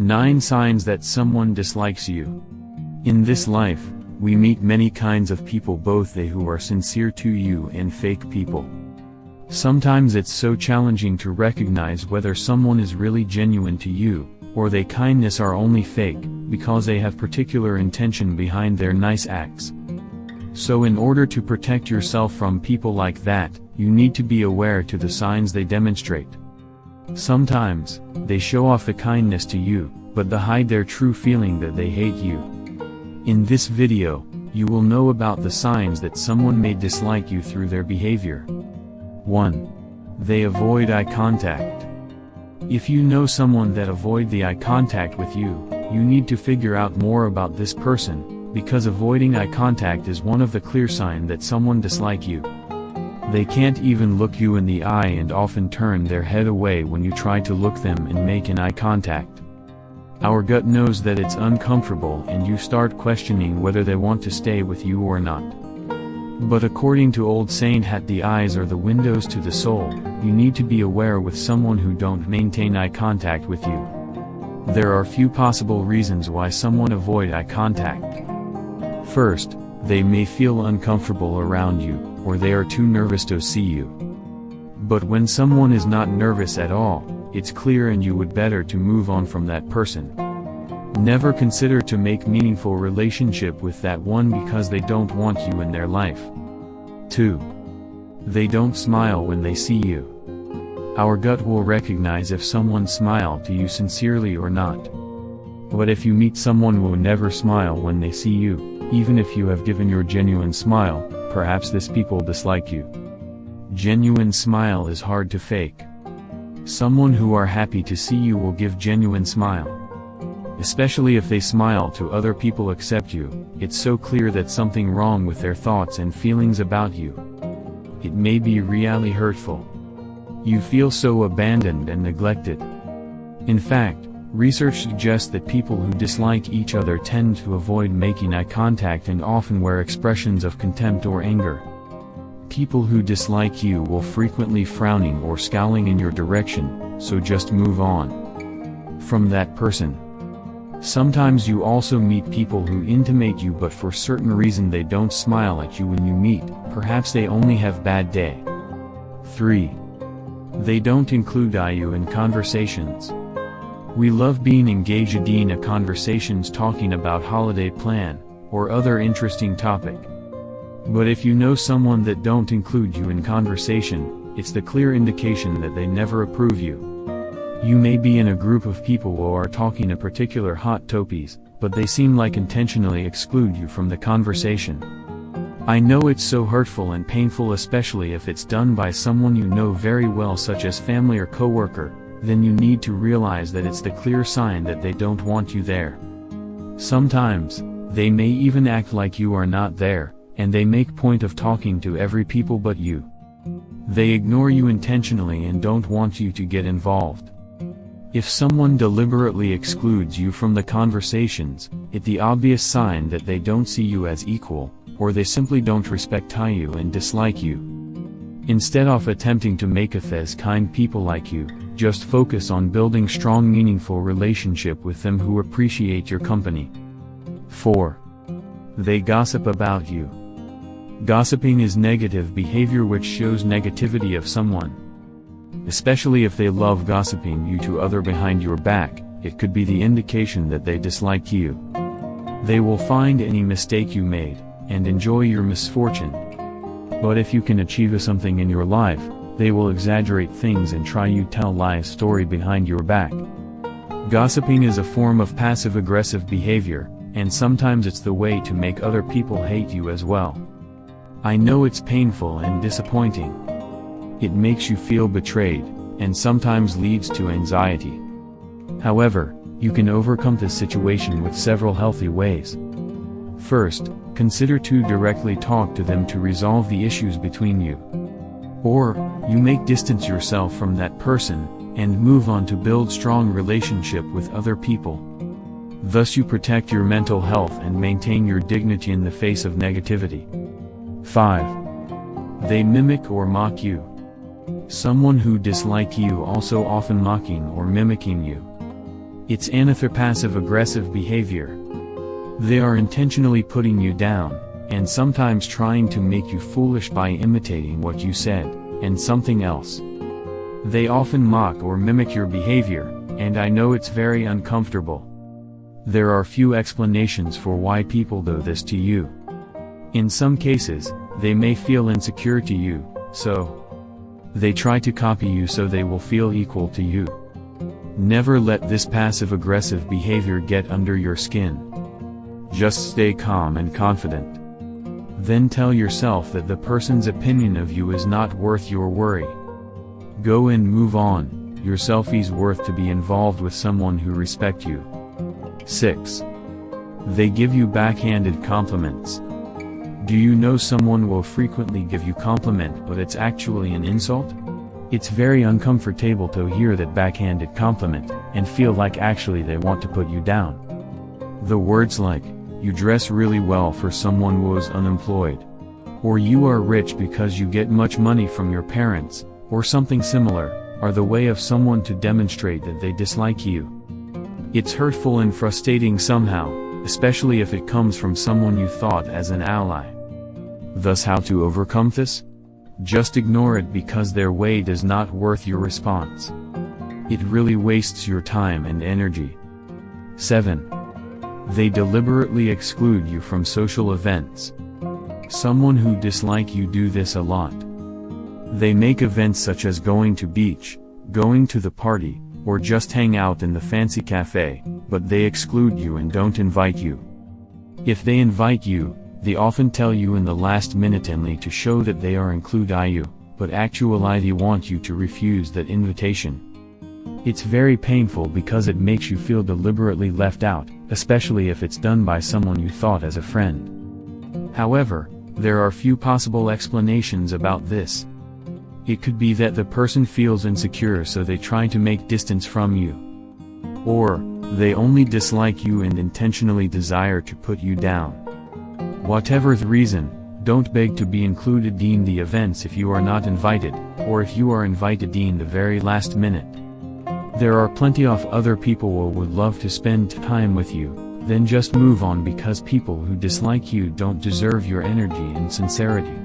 9 Signs that someone dislikes you. In this life, we meet many kinds of people, both they who are sincere to you and fake people. Sometimes it's so challenging to recognize whether someone is really genuine to you, or their kindness are only fake, because they have particular intention behind their nice acts. So in order to protect yourself from people like that, you need to be aware to the signs they demonstrate. Sometimes, they show off the kindness to you, but they hide their true feeling that they hate you. In this video, you will know about the signs that someone may dislike you through their behavior. 1. They avoid eye contact. If you know someone that avoid the eye contact with you, you need to figure out more about this person, because avoiding eye contact is one of the clear signs that someone dislike you. They can't even look you in the eye and often turn their head away when you try to look them and make an eye contact. Our gut knows that it's uncomfortable and you start questioning whether they want to stay with you or not. But according to old saying that the eyes are the windows to the soul, you need to be aware with someone who don't maintain eye contact with you. There are few possible reasons why someone avoid eye contact. First, they may feel uncomfortable around you, or they are too nervous to see you. But when someone is not nervous at all, it's clear and you would better to move on from that person. Never consider to make meaningful relationship with that one because they don't want you in their life. 2. They don't smile when they see you. Our gut will recognize if someone smiled to you sincerely or not. But if you meet someone who will never smile when they see you, even if you have given your genuine smile, perhaps this people dislike you. Genuine smile is hard to fake. Someone who are happy to see you will give genuine smile. Especially if they smile to other people except you, it's so clear that something wrong with their thoughts and feelings about you. It may be really hurtful. You feel so abandoned and neglected. In fact, research suggests that people who dislike each other tend to avoid making eye contact and often wear expressions of contempt or anger. People who dislike you will frequently frowning or scowling in your direction, so just move on from that person. Sometimes you also meet people who intimate you, but for certain reason they don't smile at you when you meet, perhaps they only have bad day. 3. They don't include you in conversations. We love being engaged in a conversations talking about holiday plan, or other interesting topic. But if you know someone that don't include you in conversation, it's the clear indication that they never approve you. You may be in a group of people who are talking a particular hot topics, but they seem like intentionally exclude you from the conversation. I know it's so hurtful and painful, especially if it's done by someone you know very well, such as family or coworker. Then you need to realize that it's the clear sign that they don't want you there. Sometimes, they may even act like you are not there, and they make point of talking to every people but you. They ignore you intentionally and don't want you to get involved. If someone deliberately excludes you from the conversations, it's the obvious sign that they don't see you as equal, or they simply don't respect you and dislike you. Instead of attempting to make us as kind people like you, just focus on building strong meaningful relationship with them who appreciate your company. 4. They gossip about you. Gossiping is negative behavior which shows negativity of someone. Especially if they love gossiping you to other behind your back, it could be the indication that they dislike you. They will find any mistake you made, and enjoy your misfortune. But if you can achieve something in your life, they will exaggerate things and try to tell lie story behind your back. Gossiping is a form of passive-aggressive behavior, and sometimes it's the way to make other people hate you as well. I know it's painful and disappointing. It makes you feel betrayed, and sometimes leads to anxiety. However, you can overcome this situation with several healthy ways. First, consider to directly talk to them to resolve the issues between you. Or, you may distance yourself from that person, and move on to build strong relationship with other people. Thus you protect your mental health and maintain your dignity in the face of negativity. 5. They mimic or mock you. Someone who dislike you also often mocking or mimicking you. It's another passive-aggressive behavior. They are intentionally putting you down, and sometimes trying to make you foolish by imitating what you said, and something else. They often mock or mimic your behavior, and I know it's very uncomfortable. There are few explanations for why people do this to you. In some cases, they may feel insecure to you, so they try to copy you so they will feel equal to you. Never let this passive-aggressive behavior get under your skin. Just stay calm and confident. Then tell yourself that the person's opinion of you is not worth your worry. Go and move on. Your selfie's worth to be involved with someone who respects you. 6. They give you backhanded compliments. Do you know someone will frequently give you compliment but it's actually an insult? It's very uncomfortable to hear that backhanded compliment, and feel like actually they want to put you down. The words like, "You dress really well for someone who's unemployed," or "You are rich because you get much money from your parents," or something similar, are the way of someone to demonstrate that they dislike you. It's hurtful and frustrating somehow, especially if it comes from someone you thought as an ally. Thus, how to overcome this? Just ignore it because their way is not worth your response. It really wastes your time and energy. 7. They deliberately exclude you from social events. Someone who dislike you do this a lot. They make events such as going to beach, going to the party, or just hang out in the fancy cafe, but they exclude you and don't invite you. If they invite you, they often tell you in the last minute only to show that they are include you, but actually they want you to refuse that invitation. It's very painful because it makes you feel deliberately left out, especially if it's done by someone you thought as a friend. However, there are few possible explanations about this. It could be that the person feels insecure so they try to make distance from you. Or, they only dislike you and intentionally desire to put you down. Whatever the reason, don't beg to be included in the events if you are not invited, or if you are invited in the very last minute. There are plenty of other people who would love to spend time with you, then just move on because people who dislike you don't deserve your energy and sincerity.